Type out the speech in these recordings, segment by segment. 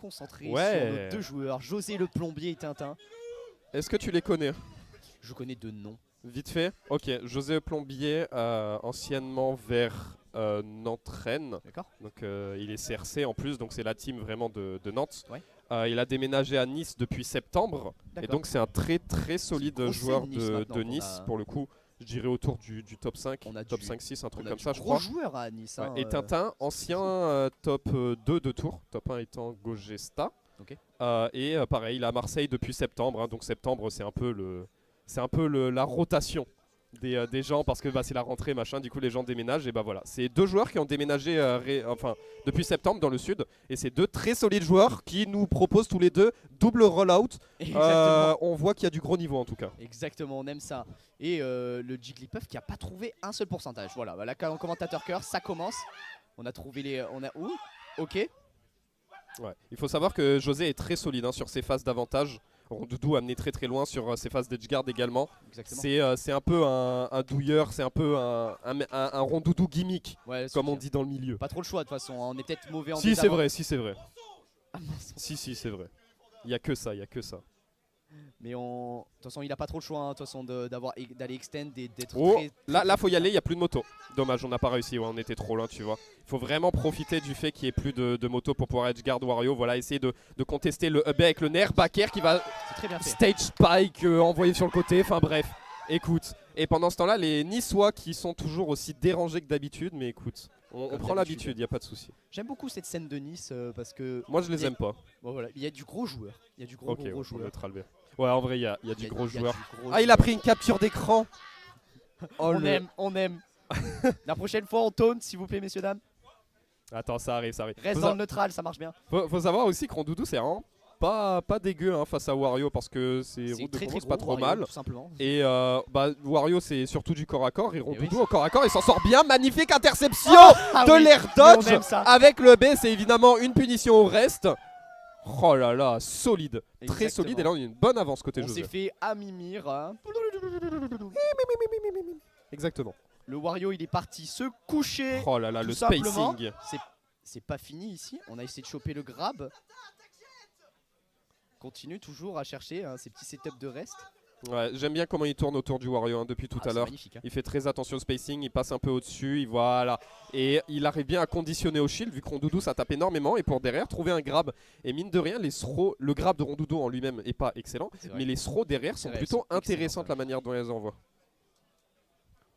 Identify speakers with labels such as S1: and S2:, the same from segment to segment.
S1: concentrés sur nos 2 joueurs, José le plombier et Tintin.
S2: Est-ce que tu les connais?
S1: Je connais 2 noms.
S2: Vite fait. Ok, José Plombier, anciennement vers Nantes-Rennes.
S1: D'accord.
S2: Donc il est CRC en plus, donc c'est la team vraiment de Nantes.
S1: Ouais.
S2: Il a déménagé à Nice depuis septembre. Et donc c'est un très très solide joueur de Nice pour le coup. Je dirais autour du top 5, top 5-6, un truc comme ça je crois.
S1: Gros joueur à Nice. Hein,
S2: et Tintin, ancien top 2 de Tours, top 1 étant Gogesta.
S1: Okay.
S2: Et pareil, il est à Marseille depuis septembre, hein, donc septembre c'est un peu la rotation des gens parce que c'est la rentrée machin, du coup les gens déménagent et voilà. C'est 2 joueurs qui ont déménagé depuis septembre dans le sud et c'est 2 très solides joueurs qui nous proposent tous les 2 double rollout. On voit qu'il y a du gros niveau en tout cas.
S1: Exactement, on aime ça. Et le Jigglypuff qui a pas trouvé un seul pourcentage. Voilà, là en commentateur cœur, ça commence. On a trouvé les... Ok.
S2: Ouais. Il faut savoir que José est très solide sur ses phases d'avantage. Rondoudou a amené très très loin sur ses phases d'edgeguard également. C'est un peu un douilleur, c'est un peu un Rondoudou gimmick, comme on dit dans le milieu.
S1: Pas trop le choix de toute façon, on est peut-être mauvais en
S2: Si c'est vrai, si c'est vrai. Si c'est vrai. Il y a que ça.
S1: Mais de toute façon il a pas trop le choix de toute façon d'aller extend et d'être
S2: très... Là faut y aller, il n'y a plus de moto. Dommage, on n'a pas réussi, on était trop loin tu vois. Il faut vraiment profiter du fait qu'il n'y ait plus de moto pour pouvoir edgeguard Wario. Voilà, essayer de contester le up avec le nerf backer qui va
S1: très bien
S2: stage spike envoyer sur le côté, enfin bref. Écoute, et pendant ce temps-là, les Niçois qui sont toujours aussi dérangés que d'habitude, mais écoute, on prend l'habitude, il n'y a pas de souci.
S1: J'aime beaucoup cette scène de Nice parce que...
S2: Moi je les aime pas.
S1: Bon, voilà. Il y a du gros joueur, il y a du gros joueur.
S2: Ouais, en vrai, il y a du gros joueur. Il a pris une capture d'écran.
S1: On aime. La prochaine fois, on taunt, s'il vous plaît, messieurs, dames.
S2: Attends, ça arrive.
S1: Reste dans le neutral, ça marche bien.
S2: Faut savoir aussi que Rondoudou, c'est vraiment pas dégueu face à Wario parce que c'est route de combo, c'est pas trop mal.
S1: Tout simplement.
S2: Et Wario, c'est surtout du corps à corps. Et Rondoudou, au corps à corps, il s'en sort bien. Magnifique interception de l'air dodge. Avec le B, c'est évidemment une punition au reste. Oh là là, solide, très solide. Et là, on a une bonne avance côté José.
S1: On s'est fait à mimir. Hein.
S2: Exactement.
S1: Le Wario, il est parti se coucher.
S2: Oh là là, le spacing.
S1: C'est pas fini ici. On a essayé de choper le grab. Continue toujours à chercher ces petits setups de reste.
S2: Ouais, j'aime bien comment il tourne autour du Wario depuis tout à l'heure. Il fait très attention au spacing, il passe un peu au-dessus, voilà. Et il arrive bien à conditionner au shield vu que Rondoudou ça tape énormément et pour derrière trouver un grab. Et mine de rien, les throws, le grab de Rondoudou en lui-même est pas excellent, mais les throws derrière sont plutôt intéressantes la manière dont elles envoient.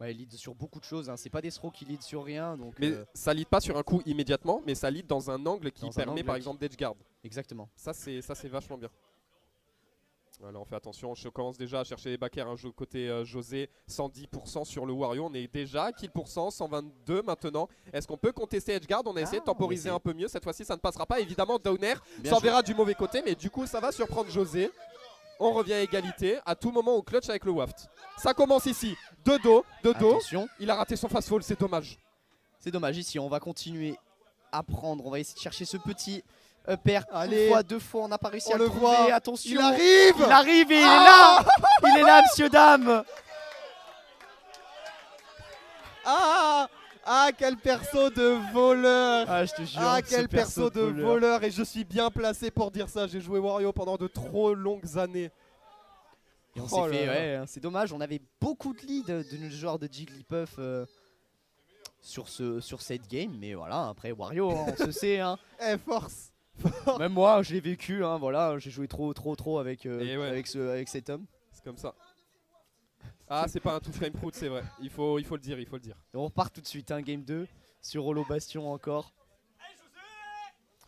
S1: Ouais, il lead sur beaucoup de choses, c'est pas des throws qui lead sur rien. Donc
S2: mais ça lead pas sur un coup immédiatement, mais ça lead dans un angle qui permet par exemple d'edgeguard.
S1: Exactement.
S2: Ça c'est vachement bien. Voilà, on fait attention, je commence déjà à chercher les backers côté José, 110% sur le Wario, on est déjà à kill %, 122 maintenant. Est-ce qu'on peut contester edgeguard? On a essayé de temporiser un peu mieux, cette fois-ci ça ne passera pas, évidemment Downer s'enverra du mauvais côté, mais du coup ça va surprendre José. On revient à égalité, à tout moment au clutch avec le waft. Ça commence ici, de dos, il a raté son fast fall, c'est dommage.
S1: C'est dommage, ici on va continuer à prendre, on va essayer de chercher ce petit... upper, une fois, 2 fois, on n'a pas réussi à le trouver. Attention,
S2: il arrive
S1: et il est là. Il est là, monsieur, dame.
S2: Quel perso de voleur.
S1: Je te jure,
S2: quel perso de voleur. Et je suis bien placé pour dire ça. J'ai joué Wario pendant de trop longues années.
S1: Et on s'est fait, c'est dommage, on avait beaucoup de lead de nos joueurs de Jigglypuff sur cette game. Mais voilà, après Wario, on se sait.
S2: Force.
S1: Même moi, je l'ai vécu, voilà, j'ai joué trop avec cet homme.
S2: C'est comme ça. C'est pas un tout frame fruit, c'est vrai. Il faut le dire, Et
S1: on repart tout de suite, game 2 sur Holo Bastion encore.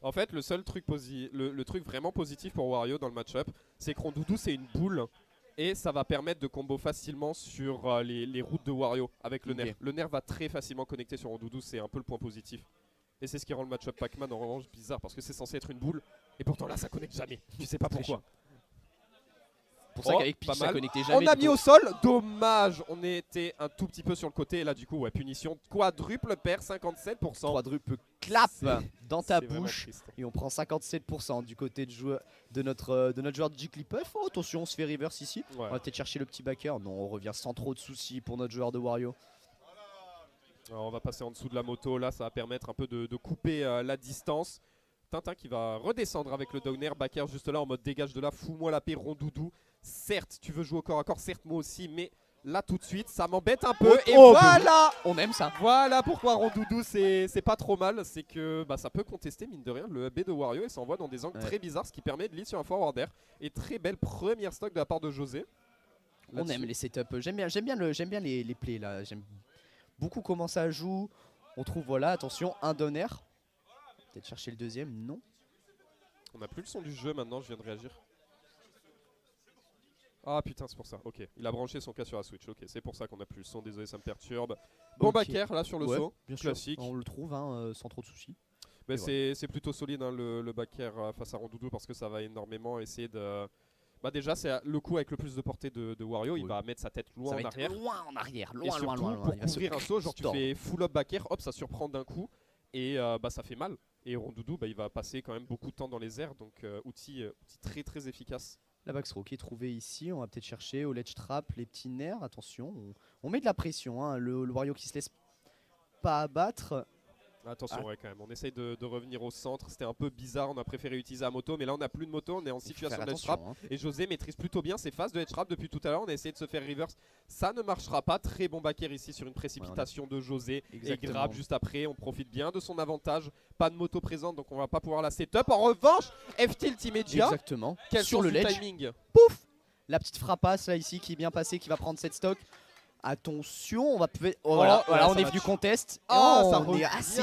S2: En fait, le seul truc le truc vraiment positif pour Wario dans le match-up, c'est que Rondoudou c'est une boule et ça va permettre de combo facilement sur les routes de Wario avec le nerf. Le nerf va très facilement connecter sur Rondoudou, c'est un peu le point positif. Et c'est ce qui rend le match-up Pac-Man en revanche bizarre parce que c'est censé être une boule et pourtant là ça connecte jamais. Tu sais pas pourquoi.
S1: Pour ça qu'avec Peach ça connectait jamais.
S2: On a mis au sol, dommage. On était un tout petit peu sur le côté et là du coup punition quadruple paire 57%.
S1: Quadruple clap dans ta bouche et on prend 57% du côté de notre joueur de Jigglypuff. Attention, on se fait reverse ici. On va peut-être chercher le petit backer. Non, on revient sans trop de soucis pour notre joueur de Wario.
S2: Alors on va passer en dessous de la moto, là ça va permettre un peu de couper la distance. Tintin qui va redescendre avec le downer. Backer juste là en mode dégage de là, fous-moi la paix, Rondoudou. Certes, tu veux jouer au corps à corps, certes moi aussi, mais là tout de suite, ça m'embête un peu. Et voilà,
S1: on aime ça.
S2: Voilà pourquoi Rondoudou c'est pas trop mal. C'est que ça peut contester mine de rien le B de Wario et s'envoie dans des angles très bizarres, ce qui permet de lead sur un forward air. Et très belle première stock de la part de José.
S1: On aime les setups. J'aime bien les plays là. J'aime beaucoup comment ça joue. On trouve voilà, attention, un donner. Peut-être chercher le deuxième, non.
S2: On n'a plus le son du jeu maintenant, je viens de réagir. Ah putain, c'est pour ça. Ok, il a branché son cas sur la Switch. Ok, c'est pour ça qu'on a plus le son. Désolé, ça me perturbe. Bon backer là sur le saut,
S1: bien
S2: classique.
S1: Sûr. On le trouve sans trop de soucis.
S2: C'est plutôt solide hein, le backer face à Rondoudou parce que ça va énormément essayer de. Déjà c'est le coup avec le plus de portée de Wario. Il va mettre sa tête loin en arrière.
S1: Loin en arrière,
S2: loin. Pour couvrir un saut, genre tu fais full up backer, hop, ça surprend d'un coup et ça fait mal. Et Rondoudou, il va passer quand même beaucoup de temps dans les airs, donc outil très très efficace.
S1: La backthrow qui est trouvée ici, on va peut-être chercher au ledge trap les petits nerfs, attention, on met de la pression, hein. Le Wario qui se laisse pas abattre.
S2: Attention quand même, on essaye de revenir au centre, c'était un peu bizarre, on a préféré utiliser la moto, mais là on n'a plus de moto, on est en situation de edge trap. Et José maîtrise plutôt bien ses phases de edge trap depuis tout à l'heure, on a essayé de se faire reverse, ça ne marchera pas, très bon backer ici sur une précipitation de José. Exactement. Et grab juste après, on profite bien de son avantage, pas de moto présente donc on va pas pouvoir la setup. En revanche, F-tilt immédiat.
S1: Exactement,
S2: quel
S1: sur le ledge,
S2: timing.
S1: Pouf, la petite frappasse là ici qui est bien passée, qui va prendre cette stock. Attention, on va voilà, on est venu contest.
S2: Ça
S1: on est assez.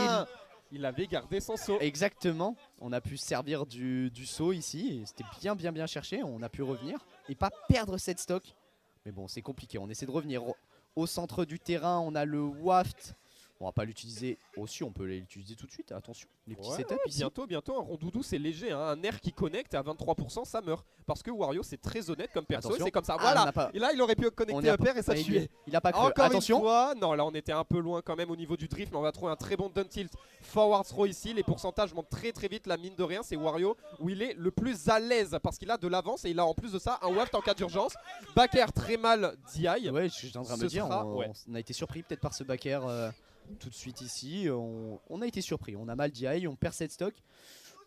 S2: Il avait gardé son saut.
S1: Exactement, on a pu se servir du saut ici, c'était bien cherché, on a pu revenir et pas perdre cette stock. Mais bon, c'est compliqué, on essaie de revenir au centre du terrain, on a le waft. On va pas l'utiliser aussi, on peut l'utiliser tout de suite, attention, les petits setups ici.
S2: Bientôt, un Rondoudou c'est léger, hein. Un air qui connecte à 23% ça meurt. Parce que Wario c'est très honnête comme perso, c'est comme ça, voilà. Et là il aurait pu connecter un pair et ça tuait.
S1: Il a pas cru, attention.
S2: Une fois, non là on était un peu loin quand même au niveau du drift, mais on va trouver un très bon down tilt forward throw ici. Les pourcentages montent très vite, la mine de rien c'est Wario où il est le plus à l'aise parce qu'il a de l'avance et il a en plus de ça un waft en cas d'urgence. Backer très mal DI.
S1: Ouais, je suis en train de me dire, on a été surpris peut-être par ce backer. Tout de suite ici, on a été surpris, on a mal DI, on perd cette stock,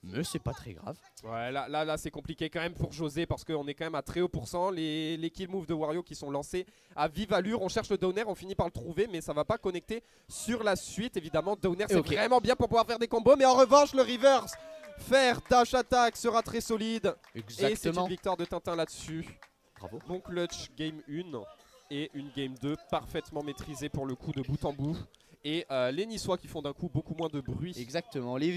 S1: mais c'est pas très grave.
S2: Ouais, là c'est compliqué quand même pour José parce qu'on est quand même à très haut pourcent. Les kill moves de Wario qui sont lancés à vive allure, on cherche le downer, on finit par le trouver, mais ça va pas connecter sur la suite. Évidemment, downer c'est vraiment bien pour pouvoir faire des combos, mais en revanche, le reverse, faire dash attack sera très solide.
S1: Exactement.
S2: Et c'est une victoire de Tintin là-dessus.
S1: Bravo.
S2: Donc clutch game 1 et une game 2 parfaitement maîtrisée pour le coup de bout en bout. Et les Niçois qui font d'un coup beaucoup moins de bruit.
S1: Exactement, les